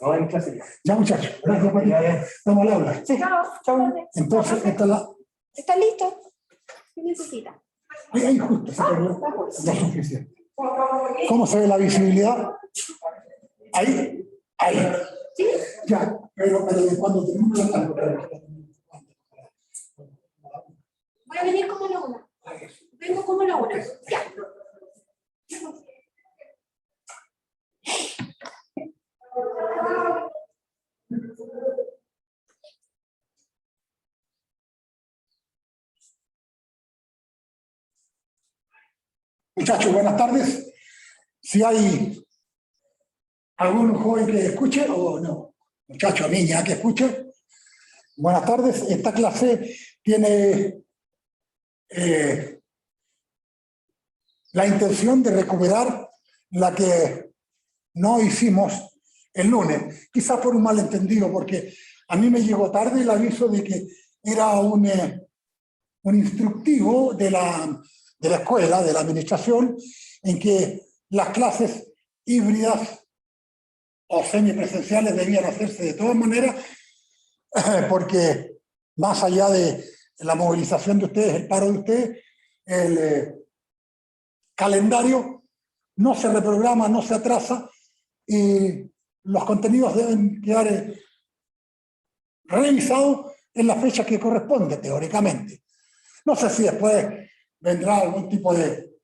No, en clase. Ya, muchachos, gracias, Marita. Estamos al habla. Sí. Chao. Entonces, esta es la... ¿Está listo? ¿Qué necesita? Ahí justo, se perdió lo suficiente. ¿Cómo se ve la visibilidad? Ahí, ahí. ¿Sí? Ya, pero cuando tenemos la tarde. Voy a venir como la una. Vengo como la una. Ya. Muchachos, buenas tardes. Si hay algún joven que escuche o no, muchacho o niña que escuche, buenas tardes. Esta clase tiene la intención de recuperar la que no hicimos el lunes, quizás por un malentendido, porque a mí me llegó tarde el aviso de que era un instructivo de la escuela, de la administración, en que las clases híbridas o semipresenciales debían hacerse de todas maneras, porque más allá de la movilización de ustedes, el paro de ustedes, el calendario no se reprograma, no se atrasa, y los contenidos deben quedar revisados en la fecha que corresponde, teóricamente. No sé si después vendrá algún tipo de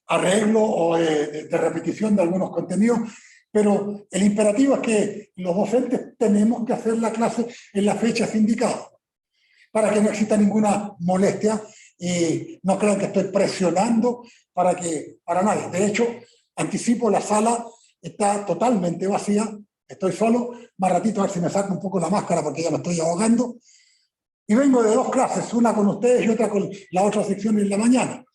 arreglo o de repetición de algunos contenidos, pero el imperativo es que los docentes tenemos que hacer la clase en las fechas indicadas, para que no exista ninguna molestia y no crean que estoy presionando para nadie. De hecho, anticipo, la sala está totalmente vacía, estoy solo, más ratito a ver si me saco un poco la máscara porque ya me estoy ahogando. Y vengo de dos clases, una con ustedes y otra con la otra sección en la mañana.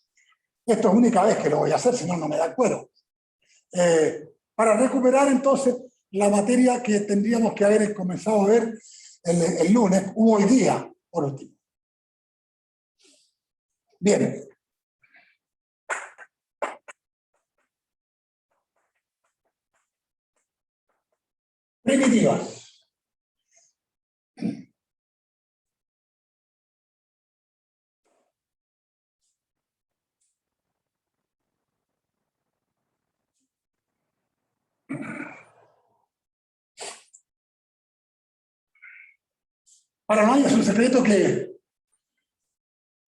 Esto es única vez que lo voy a hacer, si no, no me da el cuero. Para recuperar entonces la materia que tendríamos que haber comenzado a ver el lunes, u hoy día, por último. Bien. Primitivas. Para nadie es un secreto que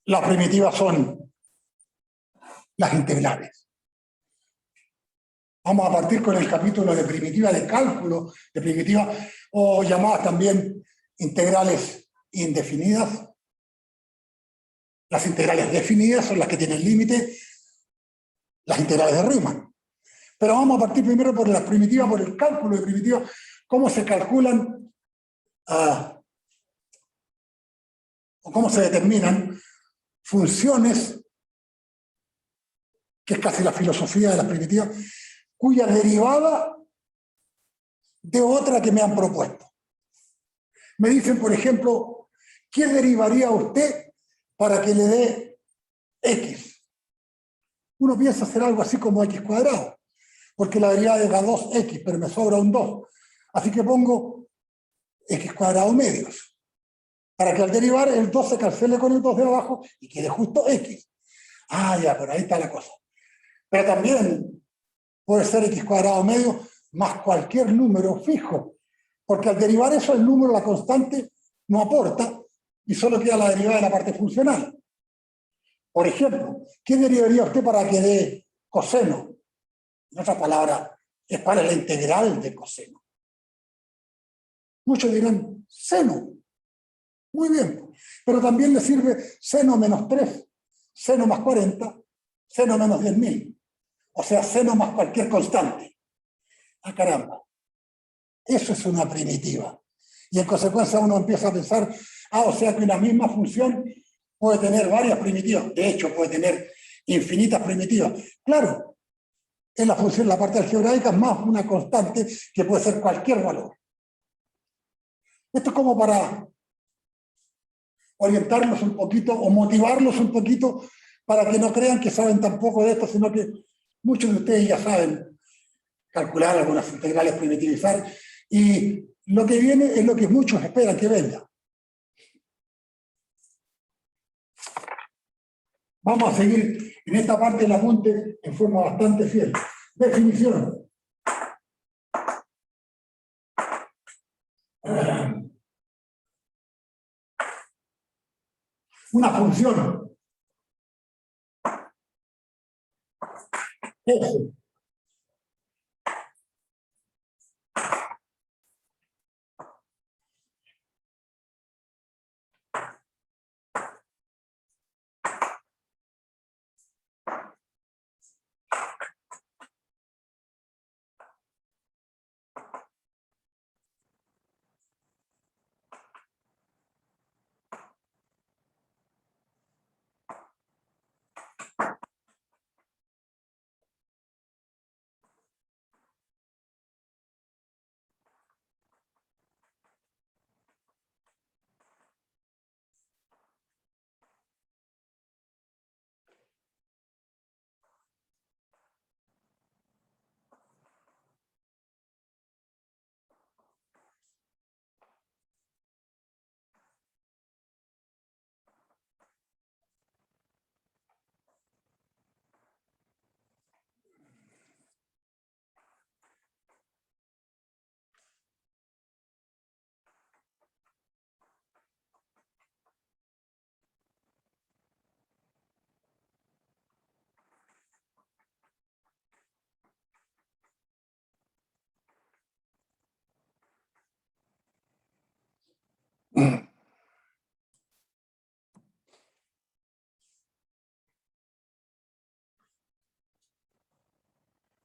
las primitivas son las integrales. Vamos a partir con el capítulo de primitiva de cálculo, de primitiva, o llamadas también integrales indefinidas. Las integrales definidas son las que tienen límite, las integrales de Riemann. Pero vamos a partir primero por las primitivas, por el cálculo de primitivas, cómo se calculan o cómo se determinan funciones, que es casi la filosofía de las primitivas, cuya derivada de otra que me han propuesto. Me dicen, por ejemplo, ¿qué derivaría usted para que le dé x? Uno piensa hacer algo así como x cuadrado, porque la derivada es 2x, pero me sobra un 2. Así que pongo x cuadrado medios, para que al derivar el 2 se cancele con el 2 de abajo y quede justo x. Ah, ya, pero ahí está la cosa. Pero también puede ser x cuadrado medio más cualquier número fijo, porque al derivar eso el número, la constante, no aporta y solo queda la derivada de la parte funcional. Por ejemplo, ¿qué derivaría usted para que dé coseno? En otras palabras, ¿cuál es la integral de coseno? Muchos dirán seno. Muy bien, pero también le sirve seno menos 3, seno más 40, seno menos 10.000. O sea, seno más cualquier constante. ¡Ah, caramba! Eso es una primitiva. Y en consecuencia uno empieza a pensar, o sea que una misma función puede tener varias primitivas. De hecho, puede tener infinitas primitivas. Claro, es la función, la parte algebraica más una constante que puede ser cualquier valor. Esto es como para orientarnos un poquito o motivarlos un poquito para que no crean que saben tan poco de esto, sino que muchos de ustedes ya saben calcular algunas integrales, primitivizar, y lo que viene es lo que muchos esperan que venga. Vamos a seguir en esta parte del apunte en forma bastante fiel. Definición. Una función f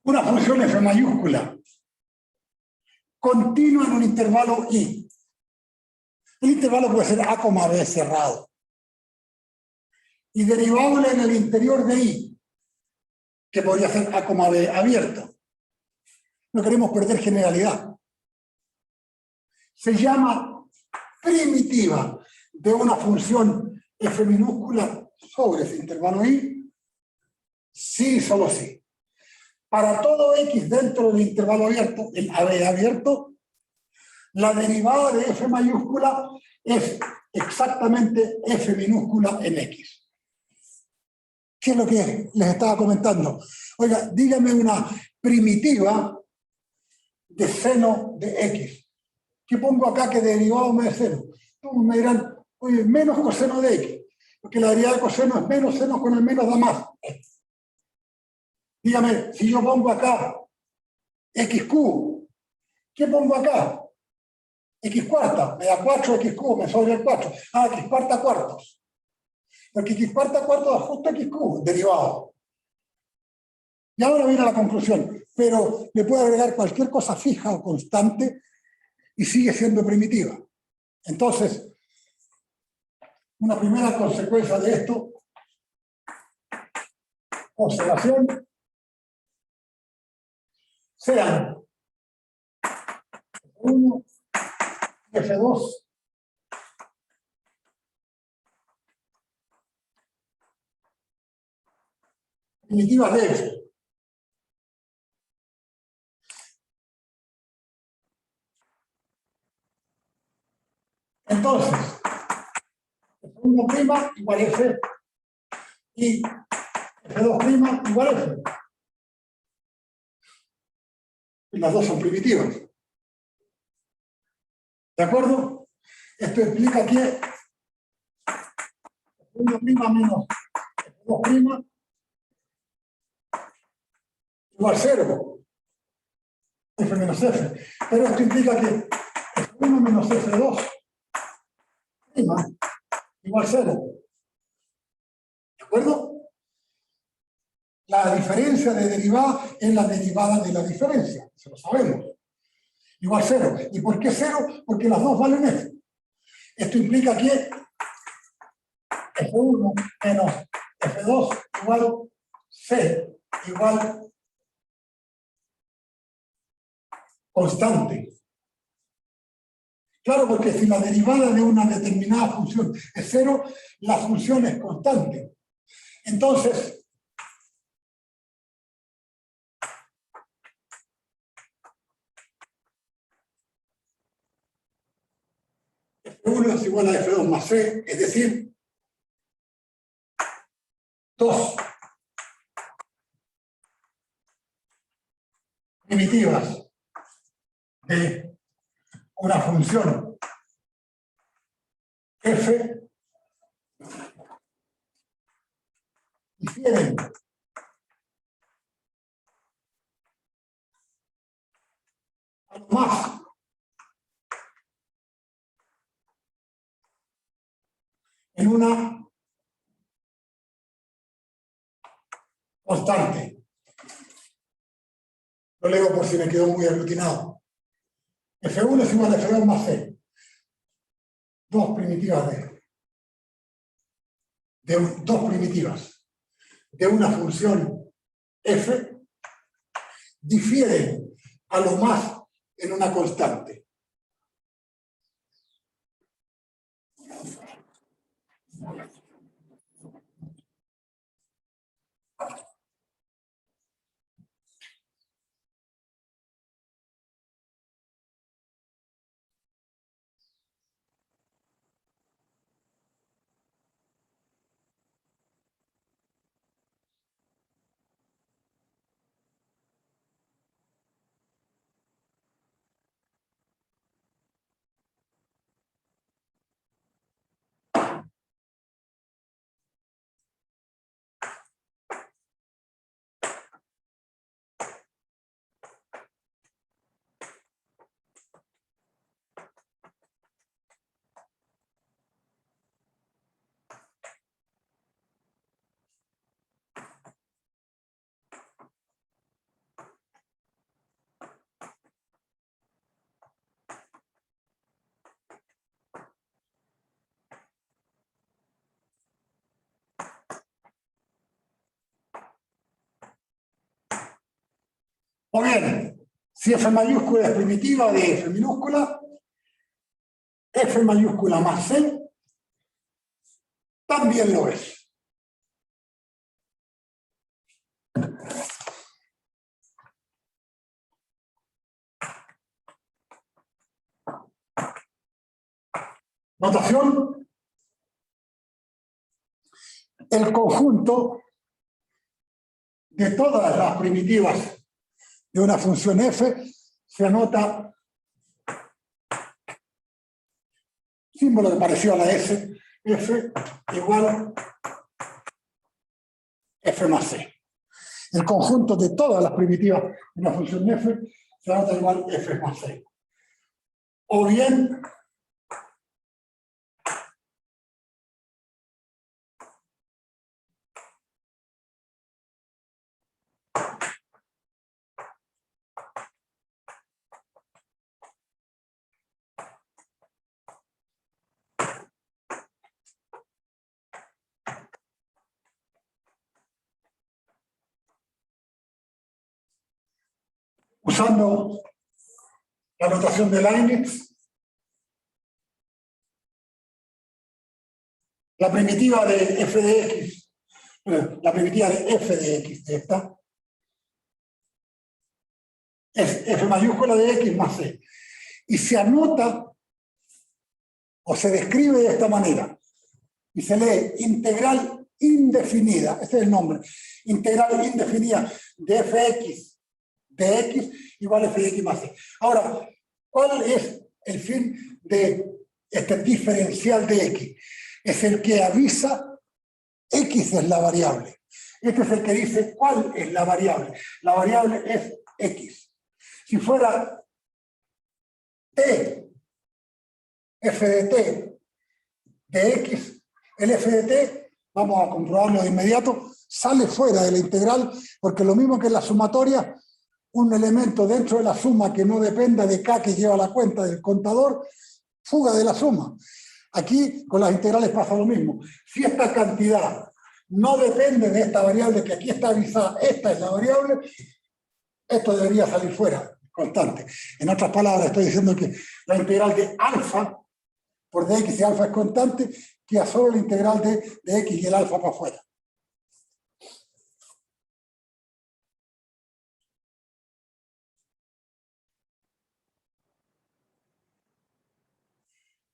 una función f mayúscula continua en un intervalo i. El intervalo puede ser a, b cerrado. Y derivable en el interior de i, que podría ser a, b abierto. No queremos perder generalidad. Se llama primitiva de una función f minúscula sobre ese intervalo i, sí y solo sí. Para todo x dentro del intervalo abierto, el AB abierto, la derivada de f mayúscula es exactamente f minúscula en x. ¿Qué es lo que les estaba comentando? Oiga, dígame una primitiva de seno de x. ¿Qué pongo acá que derivado me de seno? Me dirán, oye, menos coseno de x, porque la derivada de coseno es menos seno con el menos da más. Dígame, si yo pongo acá xq, ¿qué pongo acá? X cuarta, me da 4xq, me sobra el 4. Ah, x cuarta cuartos. Porque x cuarta cuartos da justo xq, derivado. Y ahora viene la conclusión, pero le puedo agregar cualquier cosa fija o constante y sigue siendo primitiva. Entonces, una primera consecuencia de esto, observación, sean F1 y F2 primitivas de F. Entonces, F1' igual F y F2' igual F. Y las dos son primitivas. ¿De acuerdo? Esto implica que F1' menos F2' igual 0. F menos F. Pero esto implica que F1 menos F2 igual 0. ¿De acuerdo? La diferencia de derivada es la derivada de la diferencia, eso lo sabemos. Igual 0. ¿Y por qué 0? Porque las dos valen F. Esto implica que F1 menos F2 igual C igual constante. Claro, porque si la derivada de una determinada función es 0, la función es constante. Entonces, F1 es igual a F2 más C, es decir, 2 primitivas de una función F difieren a lo más en una constante. Lo leo por si me quedó muy aglutinado. F1 es igual a F2 más C. 2 primitivas dos primitivas de una función F difieren a lo más en una constante. O bien, si F mayúscula es primitiva de F minúscula, F mayúscula más C también lo es. Notación. El conjunto de todas las primitivas de una función F se anota símbolo que pareció a la S, F igual F más C. El conjunto de todas las primitivas de una función F se anota igual F más C. O bien, usando la notación de Leibniz, la primitiva de f de x, la primitiva de f de x de esta, es f mayúscula de x más c. Y se anota o se describe de esta manera. Y se lee integral indefinida, este es el nombre, integral indefinida de fx de x igual a f de x más c. Ahora, ¿cuál es el fin de este diferencial de x? Es el que avisa x es la variable. Este es el que dice cuál es la variable. La variable es x. Si fuera t, f de t de x, el f de t, vamos a comprobarlo de inmediato, sale fuera de la integral, porque lo mismo que en la sumatoria, un elemento dentro de la suma que no dependa de k que lleva la cuenta del contador, fuga de la suma. Aquí con las integrales pasa lo mismo. Si esta cantidad no depende de esta variable que aquí está avisada, esta es la variable, esto debería salir fuera, constante. En otras palabras, estoy diciendo que la integral de alfa por dx y alfa es constante, queda solo la integral de x y el alfa para afuera.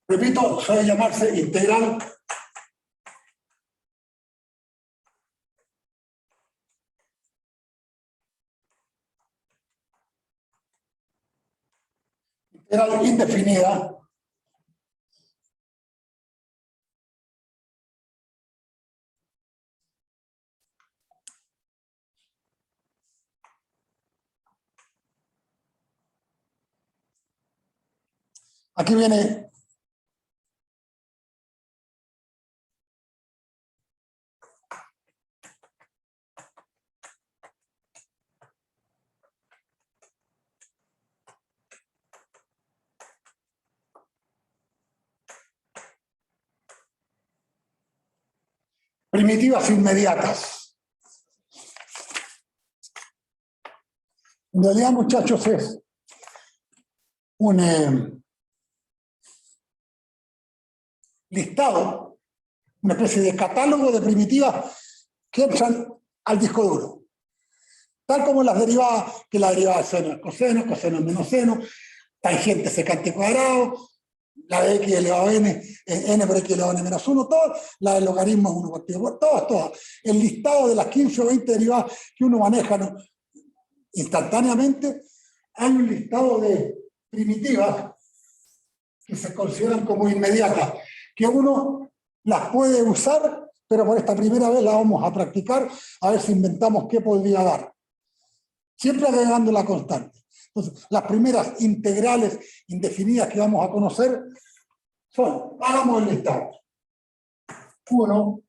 Repito, suele llamarse integral indefinida aquí viene primitivas inmediatas. En realidad, muchachos, es un listado, una especie de catálogo de primitivas que entran al disco duro. Tal como las derivadas, que la derivada de seno es coseno, coseno es menos seno, tangente secante cuadrado, la de x elevado a n es n por x elevado a n menos 1, todas, la del logaritmo es 1 partido por todas. El listado de las 15 o 20 derivadas que uno maneja, ¿no?, instantáneamente, hay un listado de primitivas que se consideran como inmediatas, que uno las puede usar, pero por esta primera vez la vamos a practicar, a ver si inventamos qué podría dar. Siempre agregando la constante. Entonces, las primeras integrales indefinidas que vamos a conocer son, hagamos el listado. 1,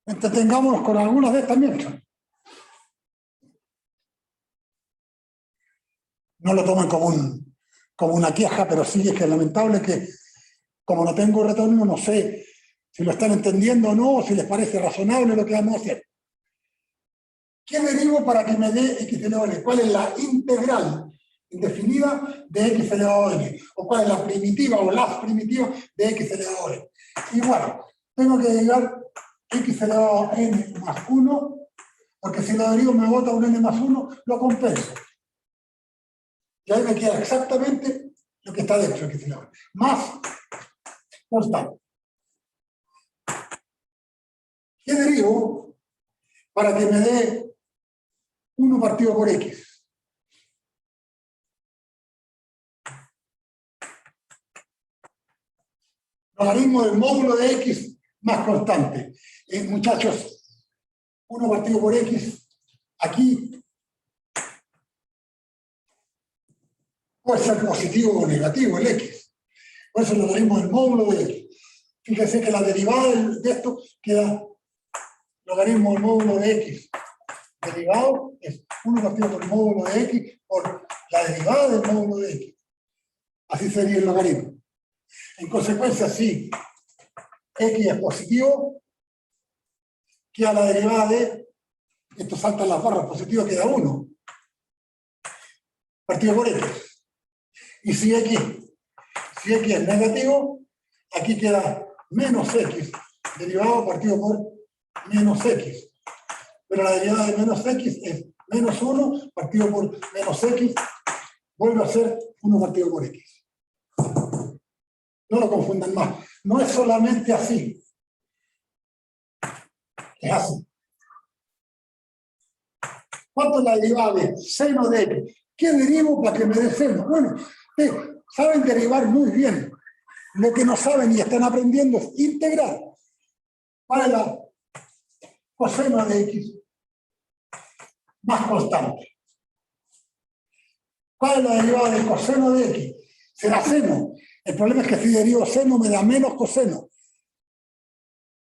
entretengámonos con algunas de estas mientras. No lo tomen como una queja, pero sí es que es lamentable que, como no tengo retorno, no sé si lo están entendiendo o no, o si les parece razonable lo que vamos a hacer. ¿Qué derivo para que me dé x elevado a n? ¿Cuál es la integral indefinida de x elevado a n? ¿O cuál es la primitiva o las primitivas de x elevado a n? Y bueno, tengo que llegar x elevado a n más 1, porque si lo derivo me bota un n más 1, lo compenso. Y ahí me queda exactamente lo que está dentro de x elevado a n. Más constante. ¿Qué derivo para que me dé 1 partido por x? Logaritmo del módulo de x más constante. Muchachos, 1 partido por x, aquí puede ser positivo o negativo el x. Por eso el logaritmo del módulo de x. Fíjense que la derivada de esto queda logaritmo del módulo de x. Derivado es 1 partido por el módulo de x por la derivada del módulo de x. Así sería el logaritmo. En consecuencia, si x es positivo, queda la derivada de, esto salta en las barras, positivo queda 1, partido por x. Y si x es negativo, aquí queda menos x, derivado partido por menos x. Pero la derivada de menos x es menos 1 partido por menos x, vuelve a ser 1 partido por x. No lo confundan más. No es solamente así. Es así. ¿Cuánto es la derivada de seno de x? ¿Qué derivo para que me dé seno? Bueno, saben derivar muy bien. Lo que no saben y están aprendiendo es integrar. ¿Cuál es la coseno de x más constante? ¿Cuál es la derivada de coseno de x? Será seno. El problema es que si derivo seno me da menos coseno.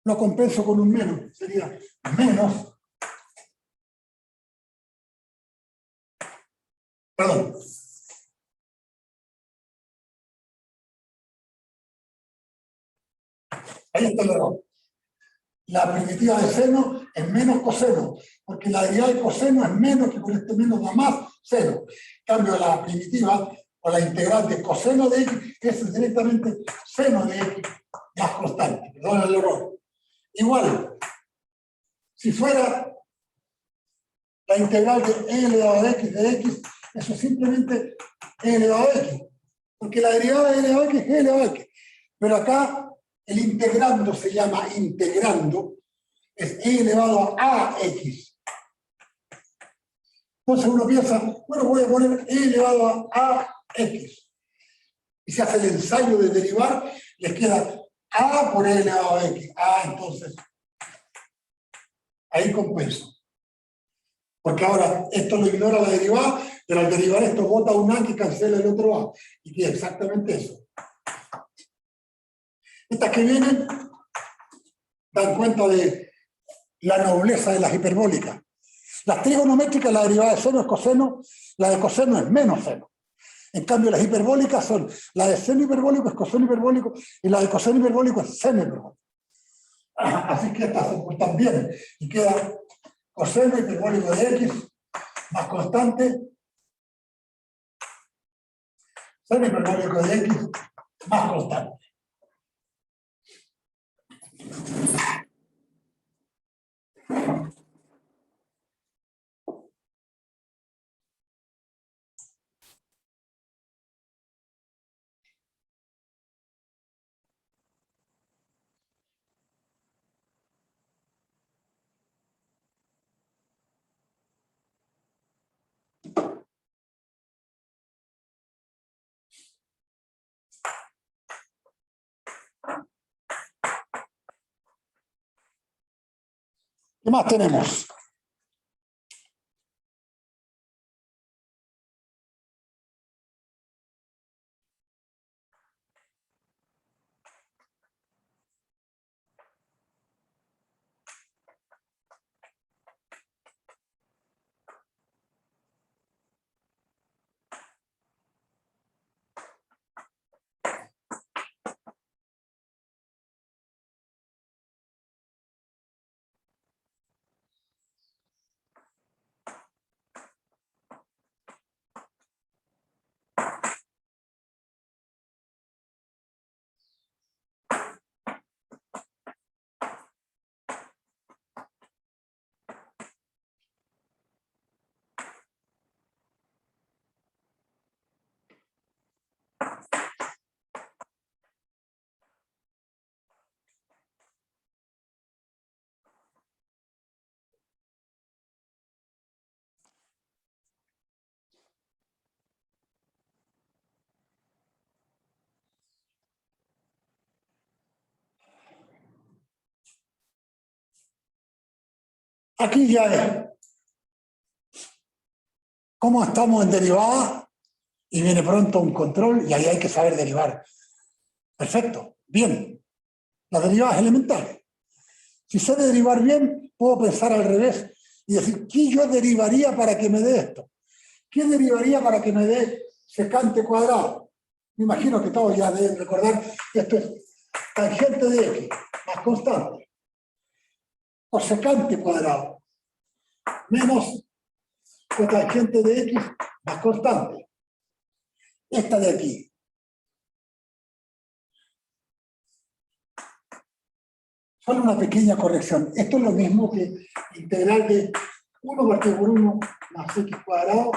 Lo compenso con un menos. Sería menos. Perdón. Ahí está el error. La primitiva de seno es menos coseno, porque la derivada de coseno es menos, que con este menos da más seno. En cambio, la primitiva o la integral de coseno de x es directamente seno de x más constante. Perdón el error. Igual, si fuera la integral de e elevado a x de x, eso es simplemente e elevado a x, porque la derivada de e elevado a x es e elevado a x. Pero acá el integrando se llama integrando, es e elevado a x. Entonces uno piensa, bueno, voy a poner e elevado a x. Y se hace el ensayo de derivar, les queda a por e elevado a x. Entonces, ahí compenso. Porque ahora esto lo ignora la derivada, pero al derivar esto bota un a que cancela el otro a. Y queda exactamente eso. Estas que vienen dan cuenta de la nobleza de las hiperbólicas. Las trigonométricas, la derivada de seno es coseno, la de coseno es menos seno. En cambio, las hiperbólicas son, la de seno hiperbólico es coseno hiperbólico y la de coseno hiperbólico es seno hiperbólico. Así que estas se portan bien. Y queda coseno hiperbólico de x más constante, seno hiperbólico de x más constante. ¿Qué más tenemos? Aquí ya es. ¿Cómo estamos en derivada? Y viene pronto un control y ahí hay que saber derivar. Perfecto, bien. Las derivadas elementales. Si sé derivar bien, puedo pensar al revés y decir, ¿qué yo derivaría para que me dé esto? ¿Qué derivaría para que me dé secante cuadrado? Me imagino que todos ya deben recordar que esto es tangente de x más constante. O secante cuadrado menos cotangente de x más constante. Esta de aquí. Solo una pequeña corrección. Esto es lo mismo que integral de 1 partido por 1 más x cuadrado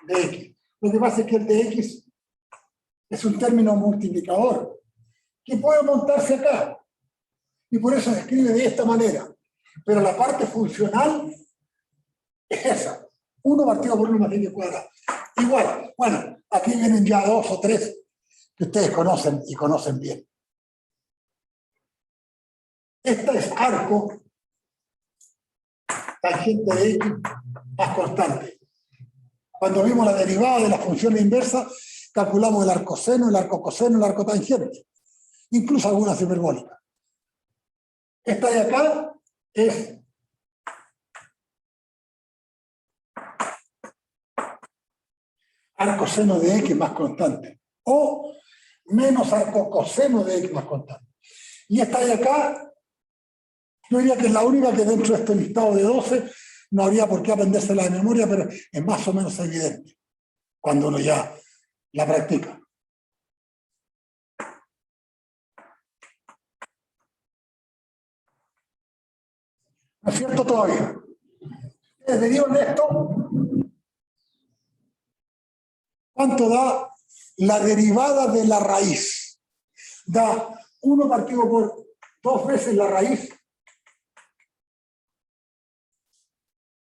de x. Lo que pasa es que el de x es un término multiplicador que puede montarse acá. Y por eso se escribe de esta manera. Pero la parte funcional es esa. 1 partido por 1 más x cuadrado. Igual, bueno, aquí vienen ya 2 o 3 que ustedes conocen y conocen bien. Esta es arco tangente de x más constante. Cuando vimos la derivada de las funciones inversas, calculamos el arcoseno, el arcocoseno, el arcotangente, incluso algunas hiperbólicas. Esta de acá es arcoseno de x más constante, o menos arcocoseno de x más constante. Y esta de acá, yo diría que es la única que dentro de este listado de 12 no habría por qué aprendérsela de memoria, pero es más o menos evidente cuando uno ya la practica. ¿No es cierto todavía? Ustedes derivan esto. ¿Cuánto da la derivada de la raíz? Da 1 partido por 2 veces la raíz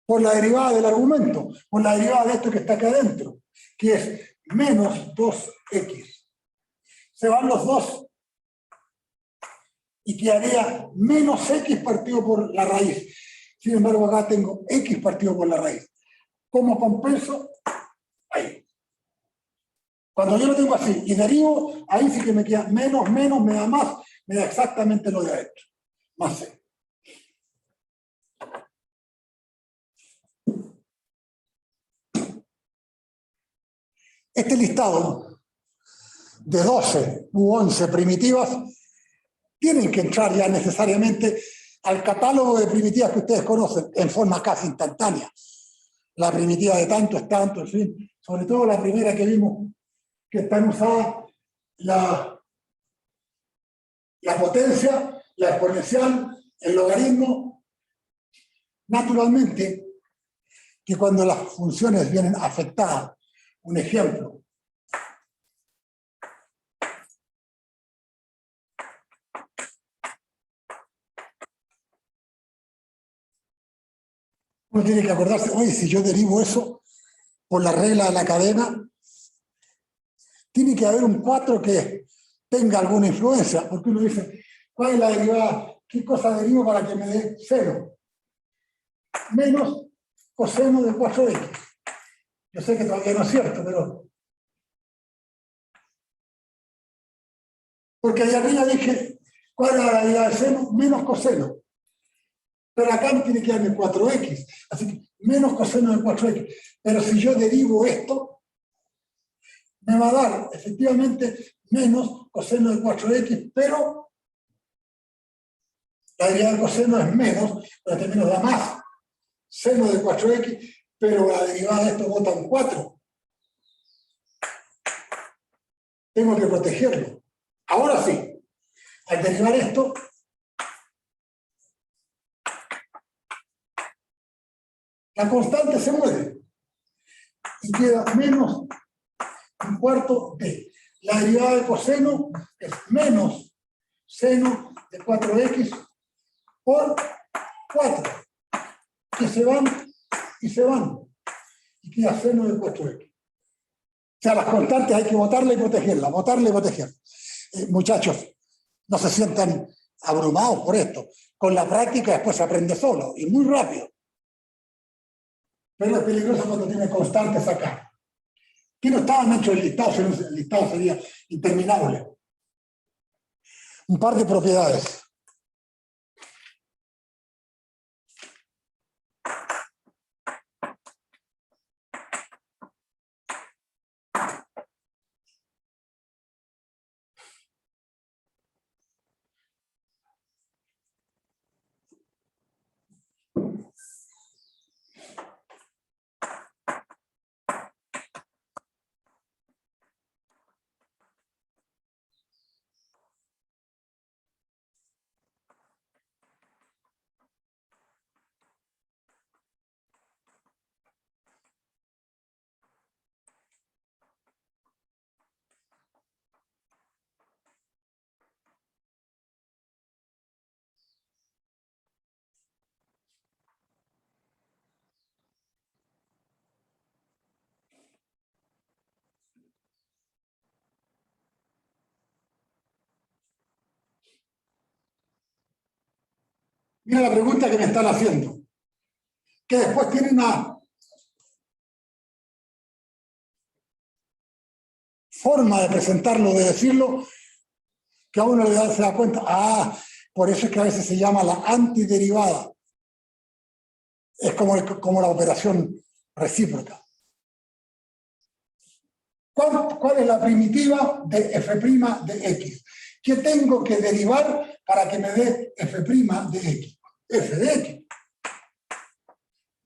por la derivada del argumento, por la derivada de esto que está acá adentro, que es menos 2x. Se van los 2 y quedaría menos x partido por la raíz. Sin embargo, acá tengo x partido por la raíz. ¿Cómo compenso? Ahí. Cuando yo lo tengo así y derivo, ahí sí que me queda menos, menos, me da más, me da exactamente lo de adentro. Más c. Este listado de 12 u 11 primitivas tienen que entrar ya necesariamente al catálogo de primitivas que ustedes conocen en forma casi instantánea. La primitiva de tanto es tanto, en fin. Sobre todo la primera que vimos, que están usadas la potencia, la exponencial, el logaritmo. Naturalmente, que cuando las funciones vienen afectadas, un ejemplo, uno tiene que acordarse, oye, si yo derivo eso por la regla de la cadena, tiene que haber un 4 que tenga alguna influencia, porque uno dice, ¿cuál es la derivada? ¿Qué cosa derivo para que me dé 0? Menos coseno de 4x. Yo sé que todavía no es cierto, pero... Porque allá arriba dije, ¿cuál es la derivada de seno? Menos coseno. Pero acá me tiene que darme 4x. Así que menos coseno de 4x. Pero si yo derivo esto, me va a dar efectivamente menos coseno de 4x, pero la derivada de coseno es menos, pero también nos da más seno de 4x, pero la derivada de esto bota un 4. Tengo que protegerlo. Ahora sí, al derivar esto, la constante se mueve y queda menos un cuarto de. La derivada de coseno es menos seno de 4x por 4, que se van y se van, y queda seno de 4x. O sea, las constantes hay que botarla y protegerla, botarla y protegerla. Muchachos, no se sientan abrumados por esto. Con la práctica después se aprende solo, y muy rápido. Pero es peligroso cuando tiene constantes acá. Que no estaban hechos el listado, si no el listado sería interminable. Un par de propiedades. Mira la pregunta que me están haciendo, que después tiene una forma de presentarlo, de decirlo, que a uno se da cuenta, por eso es que a veces se llama la antiderivada. Es como la operación recíproca. ¿Cuál es la primitiva de f' de x? ¿Qué tengo que derivar para que me dé f' de x? F de x.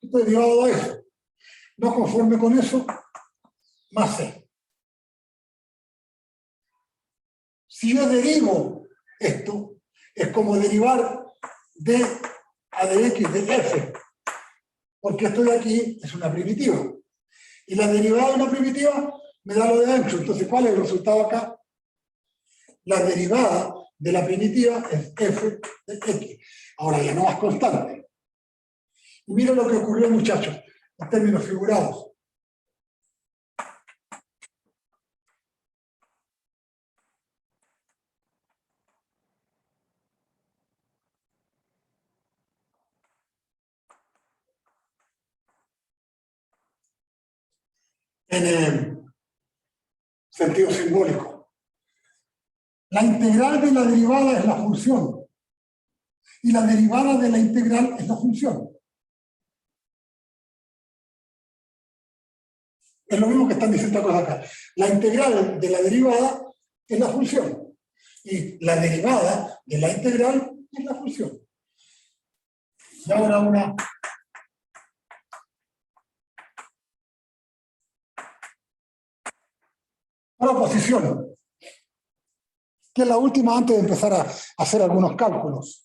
Estoy derivado a eso. No conforme con eso, más c. Si yo derivo esto, es como derivar de a de x de f, porque esto de aquí es una primitiva. Y la derivada de una primitiva me da lo de adentro. Entonces, ¿cuál es el resultado acá? La derivada de la primitiva es f de x. Ahora ya no más constante. Y miren lo que ocurrió, muchachos, en términos figurados. En el sentido simbólico. La integral de la derivada es la función. Y la derivada de la integral es la función. Es lo mismo que están diciendo cosas acá. La integral de la derivada es la función. Y la derivada de la integral es la función. Y ahora una proposición, que es la última antes de empezar a hacer algunos cálculos.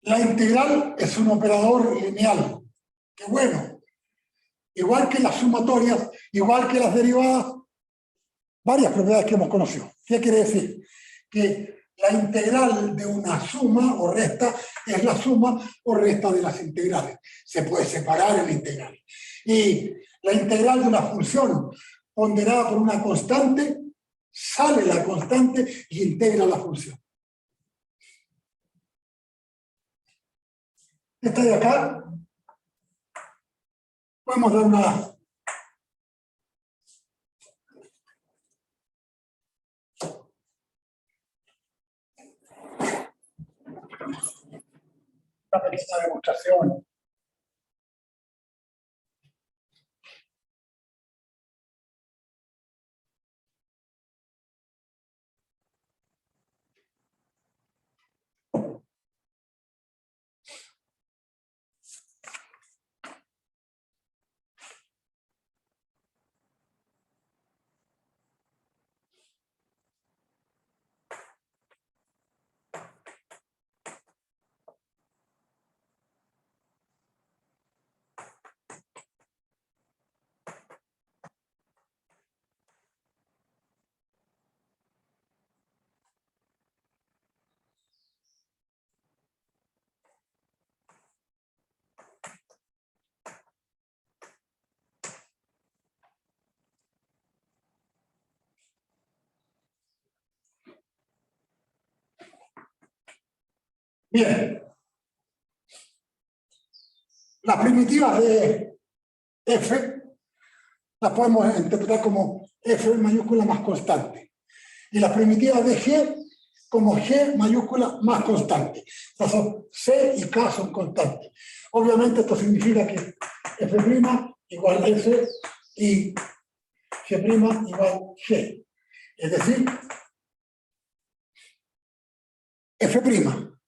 La integral es un operador lineal. Qué bueno. Igual que las sumatorias, igual que las derivadas, varias propiedades que hemos conocido. ¿Qué quiere decir? Que la integral de una suma o resta es la suma o resta de las integrales. Se puede separar en la integral. Y la integral de una función ponderada por una constante, sale la constante y integra la función. Esta de acá, podemos dar una pequeña demostración. Bien. Las primitivas de f las podemos interpretar como f mayúscula más constante. Y las primitivas de g como g mayúscula más constante. O sea, son c y k son constantes. Obviamente esto significa que f' igual f y g' igual g. Es decir, f',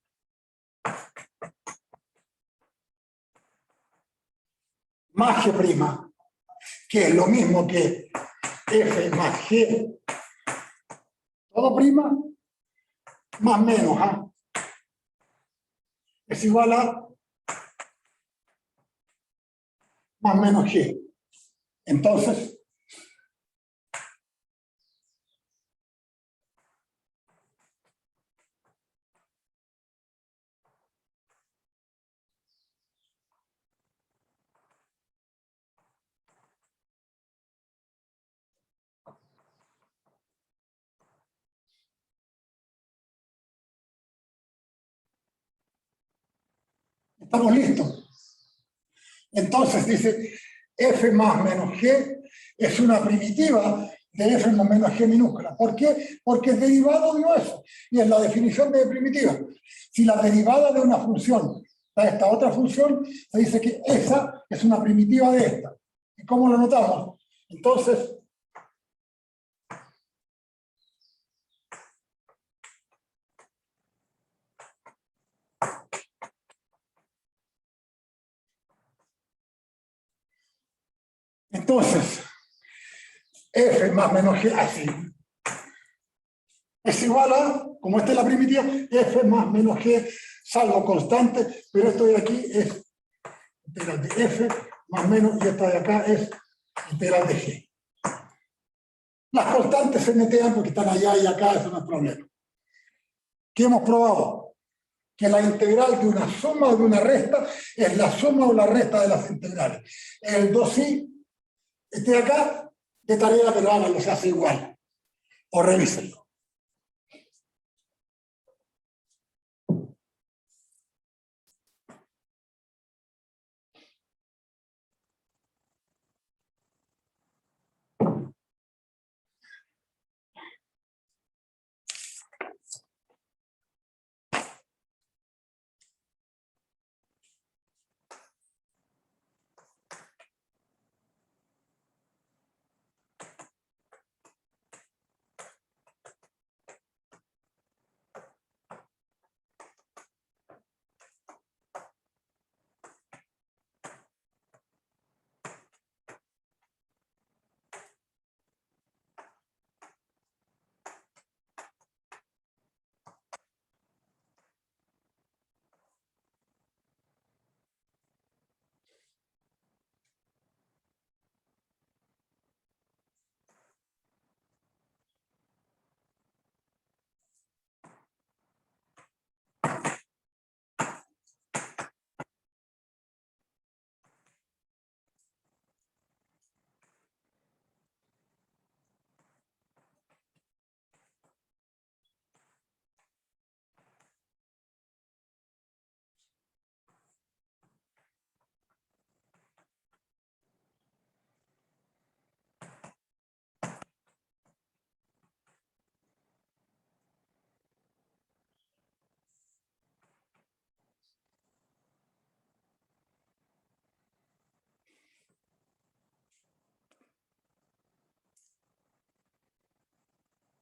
más G', que es lo mismo que F más G, todo prima, más menos A, es igual a más menos G. Entonces, ¿estamos listos? Entonces dice, F más menos G es una primitiva de F más menos G minúscula. ¿Por qué? Porque es derivado de eso. Y es la definición de primitiva. Si la derivada de una función da esta otra función, se dice que esa es una primitiva de esta. ¿Y cómo lo notamos? Entonces, F más menos G, así, es igual a, como esta es la primitiva, F más menos G, salvo constante, pero esto de aquí es integral de F más menos, y esta de acá es integral de G. Las constantes se netean porque están allá y acá, eso no es problema. ¿Qué hemos probado? Que la integral de una suma o de una resta es la suma o la resta de las integrales. El 2i, este de acá, de tarea, pero háganlo, se hace igual. O revísenlo.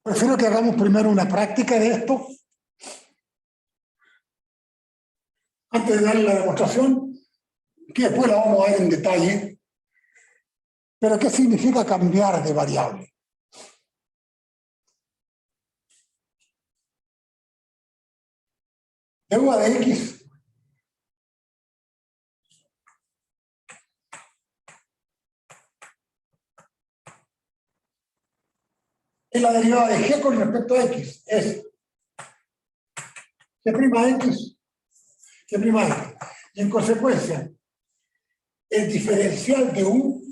Prefiero que hagamos primero una práctica de esto, antes de darle la demostración, que después la vamos a ver en detalle. Pero ¿qué significa cambiar de variable? Deuda de X es la derivada de G con respecto a X. Es G'(X), G'(X). Y en consecuencia, el diferencial de U,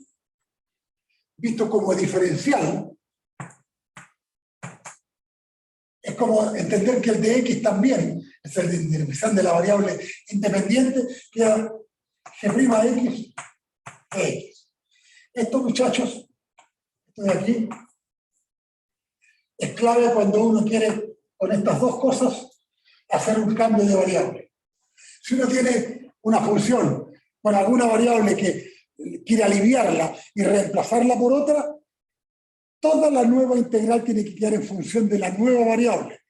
visto como diferencial, es como entender que el de X también es el diferencial de la variable independiente, que es G'(X) de X. Esto, muchachos, esto de aquí, es clave cuando uno quiere, con estas dos cosas, hacer un cambio de variable. Si uno tiene una función con alguna variable que quiere aliviarla y reemplazarla por otra, toda la nueva integral tiene que quedar en función de la nueva variable.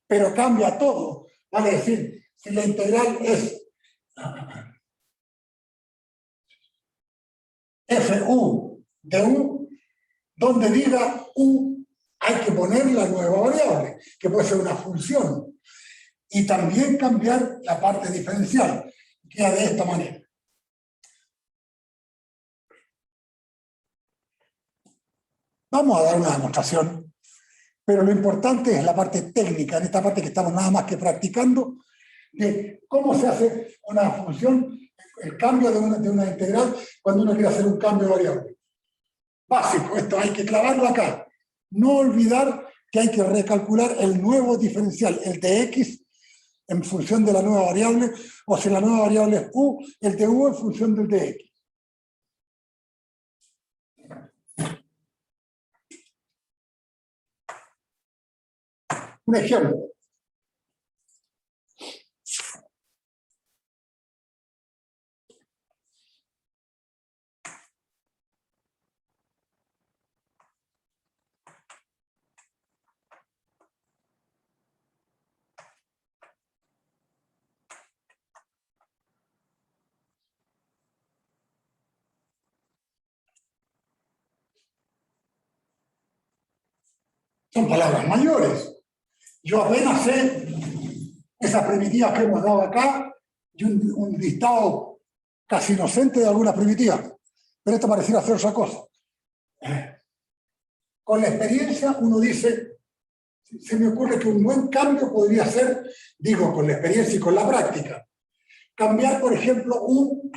Pero cambia todo. Vale decir, si la integral es fu de u, donde diga u, hay que poner la nueva variable, que puede ser una función, y también cambiar la parte diferencial, que queda de esta manera. Vamos a dar una demostración, pero lo importante es la parte técnica, en esta parte que estamos nada más que practicando, de cómo se hace una función, el cambio de una integral cuando uno quiere hacer un cambio variable. Básico, esto hay que clavarlo acá. No olvidar que hay que recalcular el nuevo diferencial, el de x en función de la nueva variable, o si la nueva variable es u, el de u en función del de x. Un ejemplo. Son palabras mayores. Yo apenas sé esas primitivas que hemos dado acá y un listado casi inocente de algunas primitivas. Pero esto pareciera hacer otra cosa. Con la experiencia uno dice, se me ocurre que un buen cambio podría ser, digo, con la experiencia y con la práctica, cambiar, por ejemplo, u,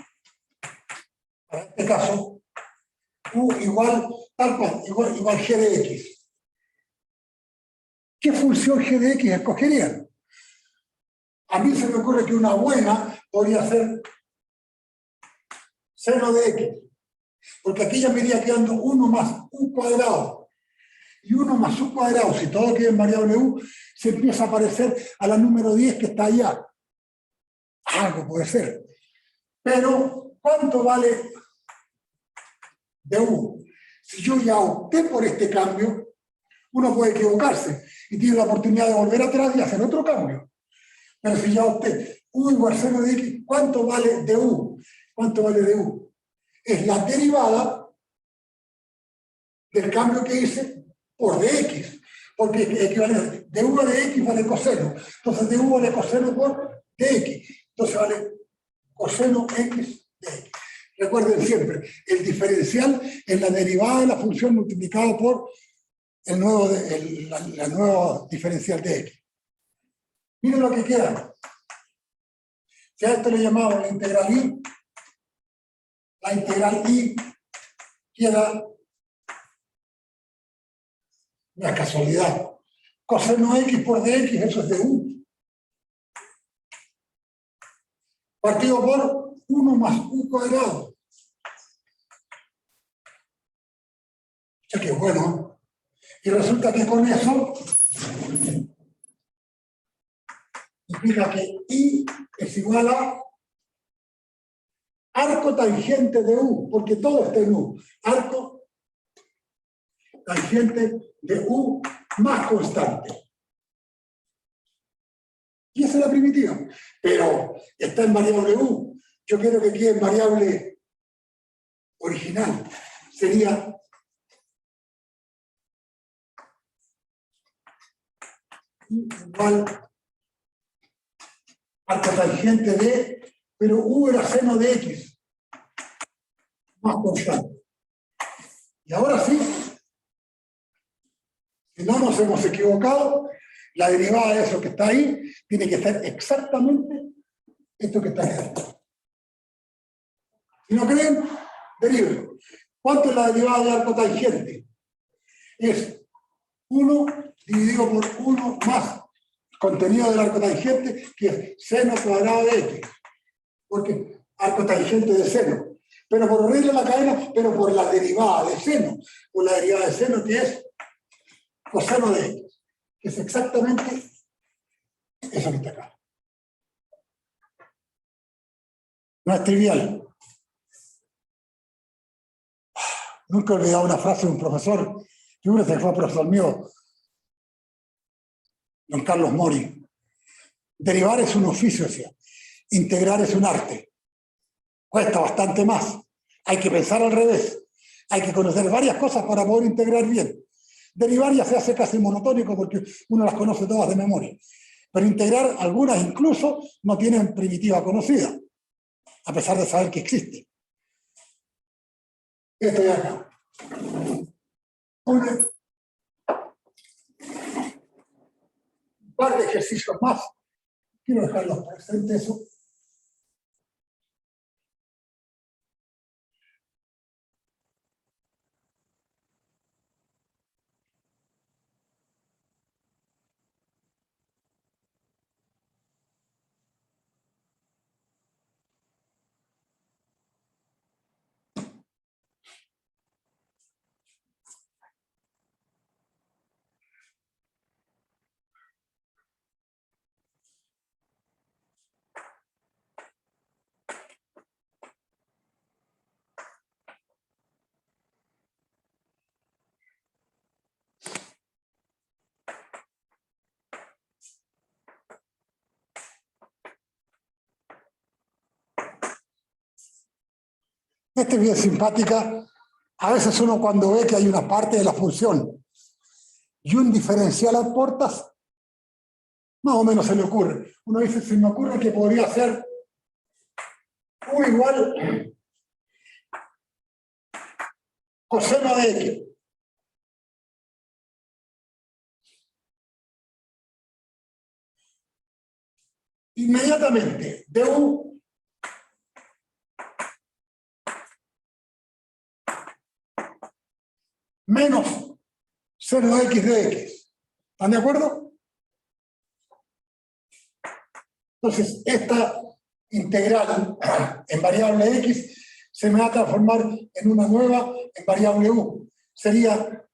para este caso, u igual, tal cual, igual g de x. ¿Qué función g de x escogerían? A mí se me ocurre que una buena podría ser seno de x, porque aquí ya me iría quedando 1 más u cuadrado. Y 1 más u cuadrado, si todo queda en variable u, se empieza a parecer a la número 10 que está allá. Algo puede ser. Pero, ¿cuánto vale de u? Si yo ya opté por este cambio, uno puede equivocarse y tiene la oportunidad de volver atrás y hacer otro cambio. Pero si ya opté u igual seno de x, ¿cuánto vale de u? ¿Cuánto vale de u? Es la derivada del cambio que hice por dx, porque equivale de u a dx vale coseno. Entonces de u vale coseno por dx. Entonces vale coseno x de x. Recuerden siempre, el diferencial es la derivada de la función multiplicado por la nueva diferencial de x. Miren lo que queda. Si a esto le llamamos la integral y queda una casualidad. Coseno x por dx, eso es de u. Partido por 1 más u cuadrado. O sea que bueno. Y resulta que con eso implica que I es igual a arco tangente de U, porque todo está en U. Arco tangente de U más constante. Y esa es la primitiva. Pero está en variable U. Yo quiero que quede en variable original. Sería igual arco tangente de, pero U era seno de X, más constante. Y ahora sí, si no nos hemos equivocado, la derivada de eso que está ahí tiene que ser exactamente esto que está ahí. Si no creen, deriven. ¿Cuánto es la derivada de arco tangente? Es 1 dividido por 1 más contenido del arco tangente, que es seno cuadrado de x, porque arco tangente de seno, pero por regla de la cadena, pero por la derivada de seno, por la derivada de seno que es coseno de x, que es exactamente eso que está acá. No es trivial. Nunca he olvidado una frase de un profesor, que uno se fue profesor mío, don Carlos Mori. Derivar es un oficio, decía. Integrar es un arte. Cuesta bastante más. Hay que pensar al revés. Hay que conocer varias cosas para poder integrar bien. Derivar ya se hace casi monotónico porque uno las conoce todas de memoria. Pero integrar, algunas incluso, no tienen primitiva conocida, a pesar de saber que existe. Esto de acá. Un par de ejercicios más. Quiero dejarlos presentes eso. Esta es bien simpática. A veces uno cuando ve que hay una parte de la función y un diferencial a portas, más o menos se le ocurre. Uno dice, se me ocurre que podría ser U igual coseno de X. Inmediatamente, du menos seno de X de X. ¿Están de acuerdo? Entonces, esta integral en variable X se me va a transformar en una nueva en variable U. Sería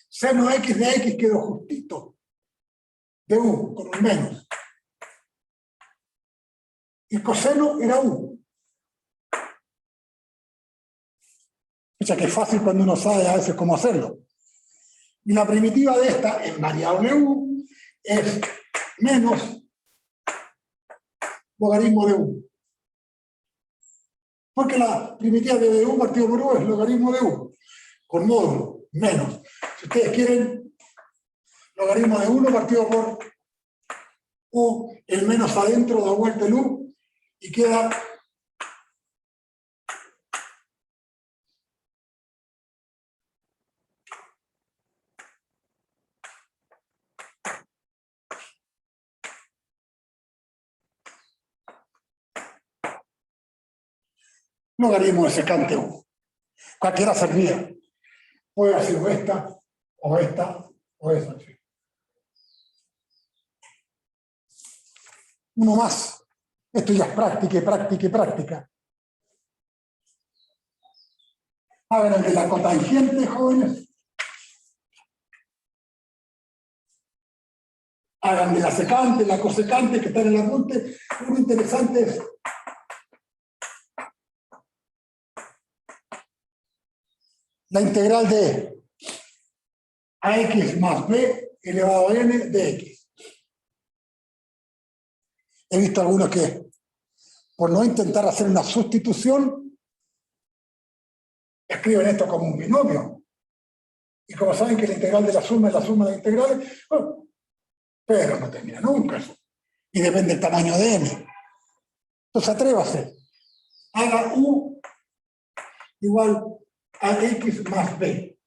seno X de X quedó justito de U con un menos. Y coseno era U. O sea que es fácil cuando uno sabe a veces cómo hacerlo. Y la primitiva de esta en variable U es menos logaritmo de U. Porque la primitiva de U partido por U es logaritmo de U, con módulo, menos. Si ustedes quieren, logaritmo de 1 partido por U, el menos adentro da vuelta el U, y queda logaritmo de secante U. Cualquiera servía. Puede haber sido esta, o esta, o esa. Uno más. Esto ya es práctica y práctica y práctica. Hagan el de la cotangente, jóvenes. Hagan de la secante, la cosecante, que está en el apunte. Lo interesante es la integral de ax más b elevado a n de x. He visto algunos que, por no intentar hacer una sustitución, escriben esto como un binomio. Y como saben que la integral de la suma es la suma de integrales, bueno, pero no termina nunca eso. Y depende del tamaño de n. Entonces atrévase. Haga u igual a x más b.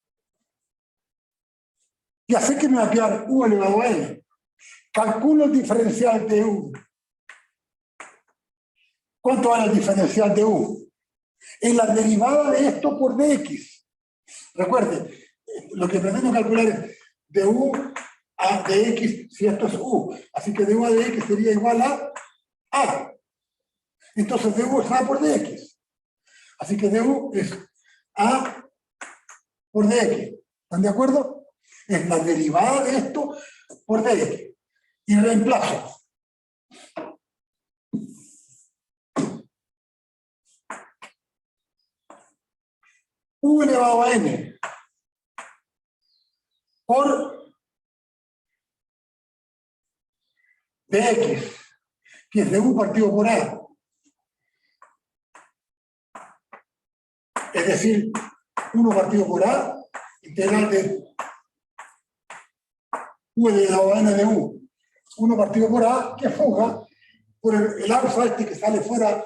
Y así que me va a quedar u elevado a n. Calculo el diferencial de u. ¿Cuánto vale el diferencial de u? Es la derivada de esto por dx. Recuerden, lo que pretendo calcular es de u a dx si esto es u. Así que de u a dx sería igual a a. Entonces de u es a por dx. Así que de u es a por dx. ¿Están de acuerdo? Es la derivada de esto por dx. Y reemplazo. U elevado a n por dx, que es de u partido por a. Es decir, 1 partido por A, integral de U elevado a n de U, 1 partido por A, que fuga por el alfa este que sale fuera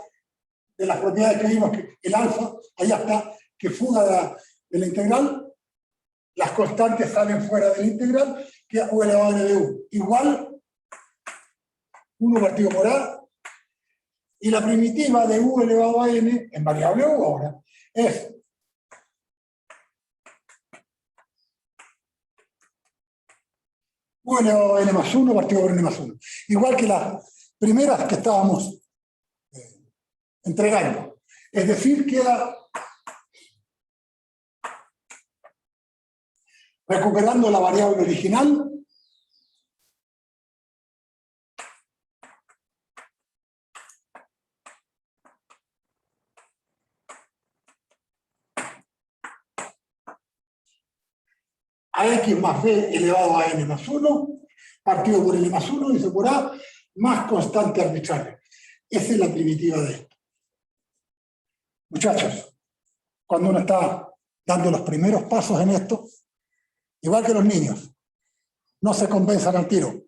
de las propiedades que vimos, que el alfa, allá está, que fuga de la integral, las constantes salen fuera de la integral, que es U elevado a n de U, igual 1 partido por A, y la primitiva de U elevado a n, en variable U ahora, es U elevado a n más 1 partido por n más 1. Igual que las primeras que estábamos entregando. Es decir, queda recuperando la variable original, a x más b elevado a n más 1, partido por n más 1, dice por a, más constante arbitraria. Esa es la primitiva de esto. Muchachos, cuando uno está dando los primeros pasos en esto, igual que los niños, no se convenzan al tiro.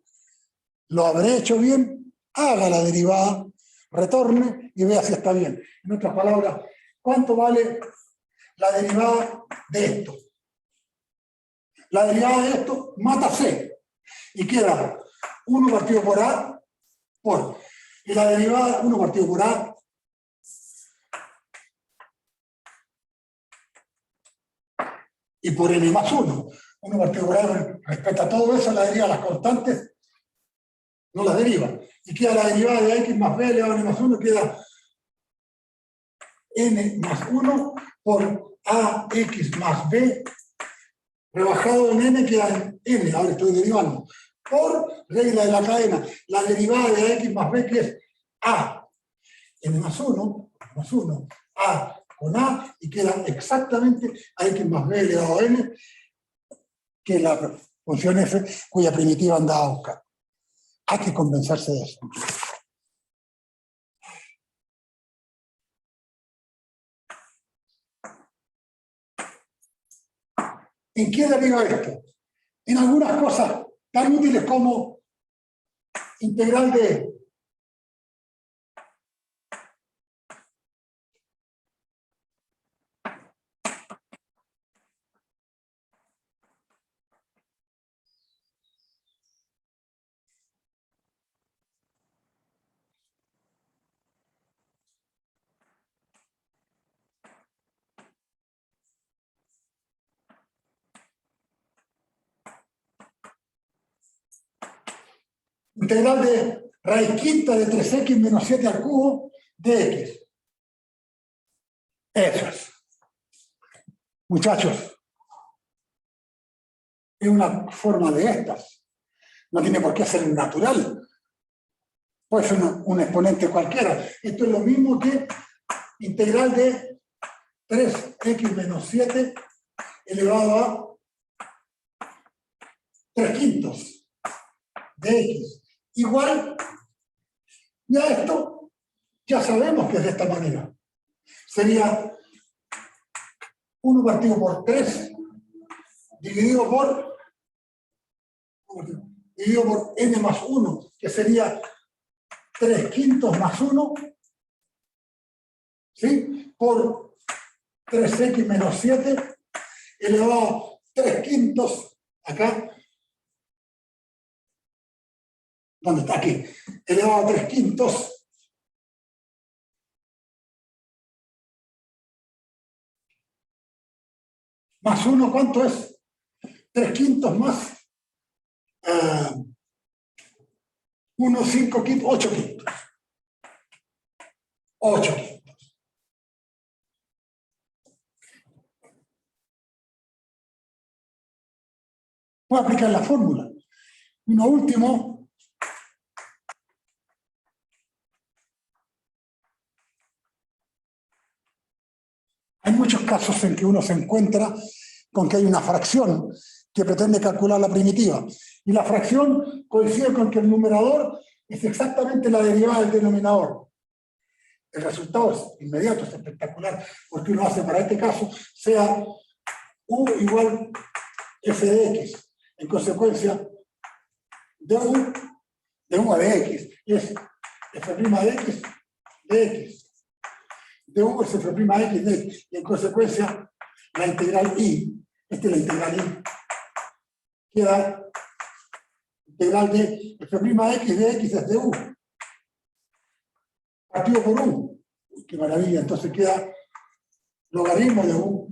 Lo habré hecho bien, haga la derivada, retorne y vea si está bien. En otras palabras, ¿cuánto vale la derivada de esto? La derivada de esto mata C y queda 1 partido por A por, y la derivada 1 partido por A y por n más 1. 1 partido por A respecto a todo eso, la deriva, las constantes no las deriva. Y queda la derivada de x más b elevado a n más 1, queda n más 1 por ax más b rebajado en n, queda en n, ahora estoy derivando, por regla de la cadena, la derivada de x más b, que es a, n más 1, a con a, y queda exactamente a x más b elevado a n, que es la función f cuya primitiva andaba a buscar. Hay que convencerse de eso. ¿En qué deriva esto? En algunas cosas tan útiles como integral de raíz quinta de 3x menos 7 al cubo de x. Eso es. Muchachos, es una forma de estas. No tiene por qué ser un natural. Puede ser un exponente cualquiera. Esto es lo mismo que integral de 3x menos 7 elevado a 3 quintos de x. Igual, ya esto, ya sabemos que es de esta manera. Sería 1 partido por 3 dividido por n más 1, que sería 3 quintos más 1, ¿sí? Por 3x menos 7 elevado a 3 quintos, acá, ¿dónde está? Aquí, elevado a 3 quintos más 1, ¿cuánto es? 3 quintos más 1, 5 quintos, 8 quintos. 8 quintos. Voy a aplicar la fórmula. Uno último. Hay muchos casos en que uno se encuentra con que hay una fracción que pretende calcular la primitiva. Y la fracción coincide con que el numerador es exactamente la derivada del denominador. el resultado es inmediato, es espectacular, porque uno hace para este caso, sea U igual f de x. En consecuencia, de U a de x es f' de x de x. De U es f' de x de x. Y en consecuencia, la integral I, esta es la integral I, queda integral de f' de x es de U. Partido por U. Uy, qué maravilla. Entonces queda logaritmo de U,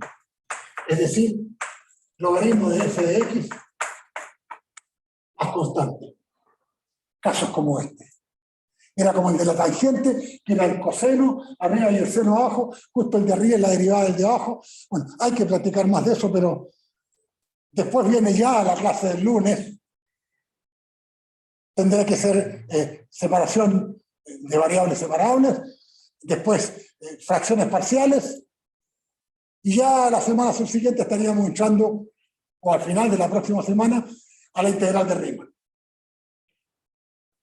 es decir, logaritmo de f de x más constante. Casos como este. Era como el de la tangente, que era el coseno arriba y el seno abajo, justo el de arriba es la derivada del de abajo. Bueno, hay que platicar más de eso, pero después viene ya la clase del lunes. Tendrá que ser separación de variables separables, después fracciones parciales, y ya la semana subsiguiente estaríamos entrando, o al final de la próxima semana, a la integral de Riemann.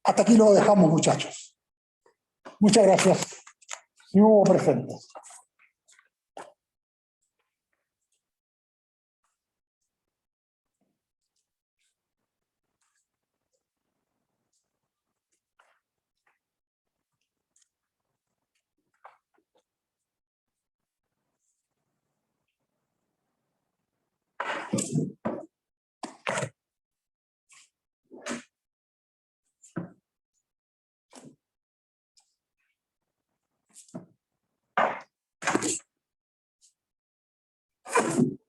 Hasta aquí lo dejamos, muchachos. Muchas gracias. Si hubo presentes.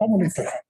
Estamos listos.